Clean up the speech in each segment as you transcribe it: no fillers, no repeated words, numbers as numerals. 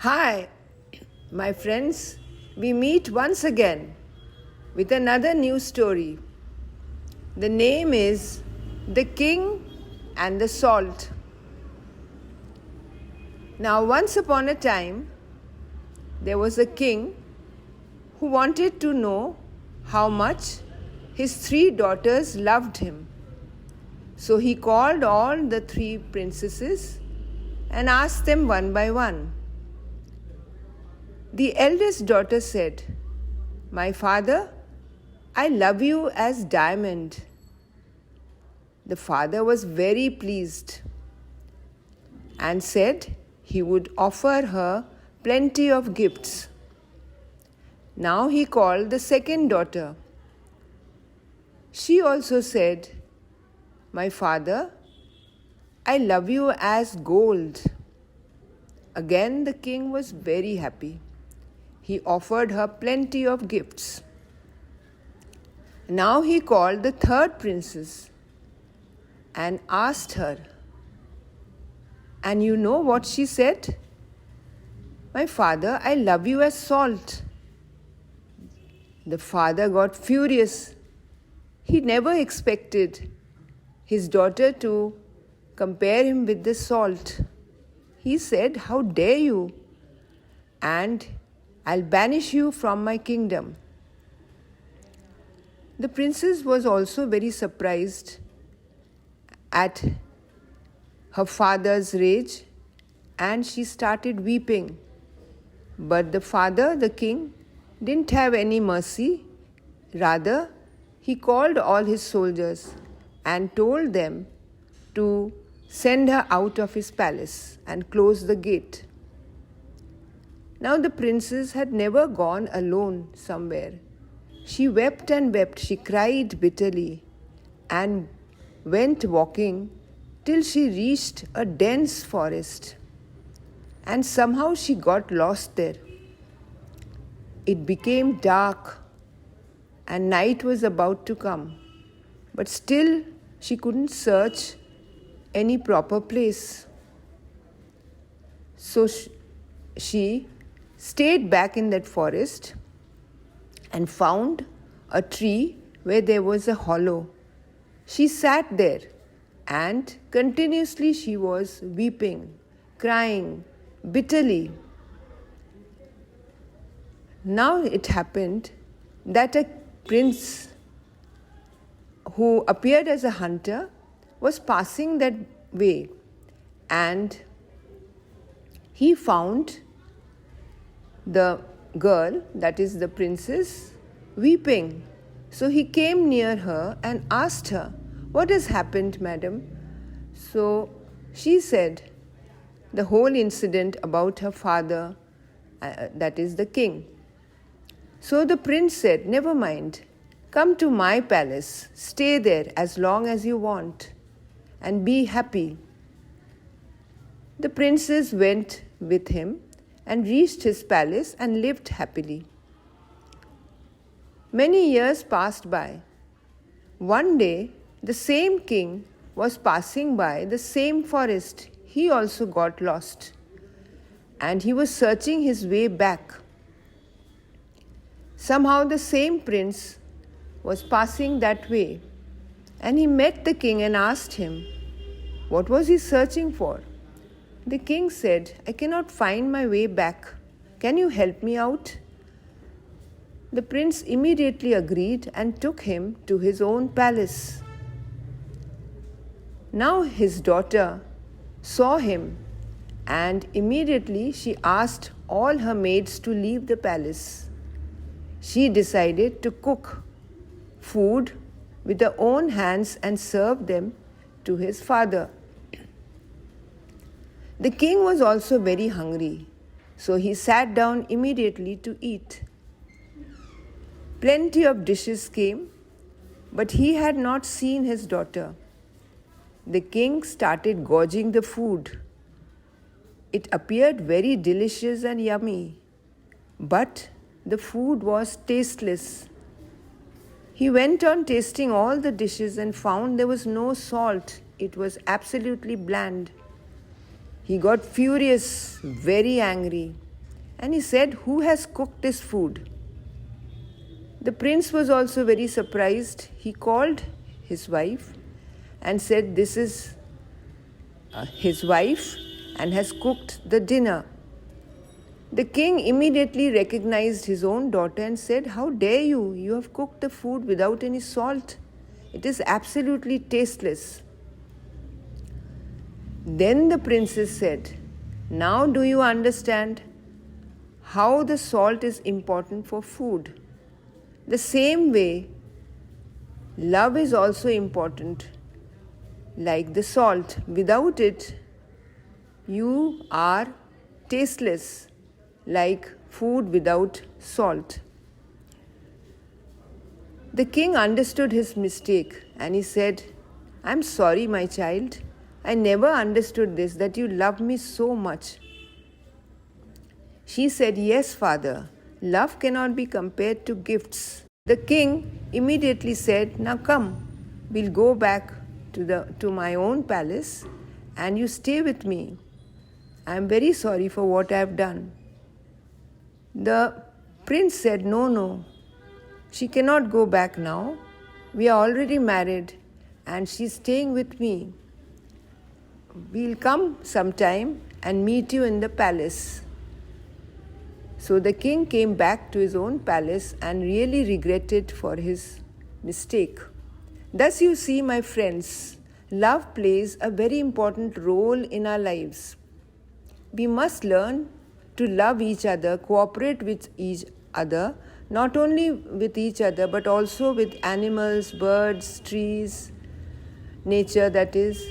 Hi, my friends. We meet once again with another new story. The name is The King and the Salt. Now, once upon a time, there was a king who wanted to know how much his three daughters loved him. So he called all the three princesses and asked them one by one. The eldest daughter said, "My father, I love you as diamond." The father was very pleased and said he would offer her plenty of gifts. Now he called the second daughter. She also said, "My father, I love you as gold." Again the king was very happy. He offered her plenty of gifts. Now he called the third princess and asked her. And you know what she said? "My father, I love you as salt." The father got furious. He never expected his daughter to compare him with the salt. He said, "How dare you? And I'll banish you from my kingdom." The princess was also very surprised at her father's rage, and she started weeping. But the father, the king, didn't have any mercy. Rather, he called all his soldiers and told them to send her out of his palace and close the gate. Now the princess had never gone alone somewhere. She wept and wept, she cried bitterly, and went walking till she reached a dense forest. And somehow she got lost there. It became dark, and night was about to come. But still she couldn't search any proper place. So she stayed back in that forest and found a tree where there was a hollow. She sat there and continuously she was weeping, crying bitterly. Now it happened that a prince who appeared as a hunter was passing that way, and he found the girl, that is the princess, weeping. So he came near her and asked her, "What has happened, madam?" So she said the whole incident about her father, that is the king. So the prince said, "Never mind, come to my palace, stay there as long as you want, and be happy." The princess went with him and reached his palace and lived happily. Many years passed by. One day, the same king was passing by the same forest. He also got lost, and he was searching his way back. Somehow the same prince was passing that way, and he met the king and asked him, what was he searching for? The king said, "I cannot find my way back. Can you help me out?" The prince immediately agreed and took him to his own palace. Now his daughter saw him, and immediately she asked all her maids to leave the palace. She decided to cook food with her own hands and serve them to his father. The king was also very hungry, so he sat down immediately to eat. Plenty of dishes came, but he had not seen his daughter. The king started gorging the food. It appeared very delicious and yummy, but the food was tasteless. He went on tasting all the dishes and found there was no salt. It was absolutely bland. He got furious, very angry, and he said, "Who has cooked this food?" The prince was also very surprised. He called his wife and said, "This is his wife and has cooked the dinner." The king immediately recognized his own daughter and said, "How dare you? You have cooked the food without any salt. It is absolutely tasteless." Then the princess said, "Now do you understand how the salt is important for food? The same way, love is also important, like the salt. Without it, you are tasteless, like food without salt." The king understood his mistake and he said, "I'm sorry, my child. I never understood this, that you love me so much." She said, "Yes, father. Love cannot be compared to gifts." The king immediately said, "Now come, we'll go back to my own palace and you stay with me. I'm very sorry for what I've done." The prince said, No, she cannot go back now. We are already married and she's staying with me. We'll come sometime and meet you in the palace." So the king came back to his own palace and really regretted for his mistake. Thus you see, my friends, love plays a very important role in our lives. We must learn to love each other, cooperate with each other, not only with each other but also with animals, birds, trees, nature, that is,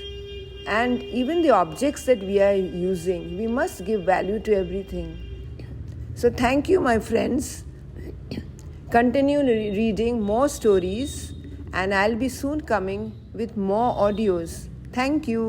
and even the objects that we are using. We must give value to everything. So thank you, my friends. Continue reading more stories and I'll be soon coming with more audios. Thank you.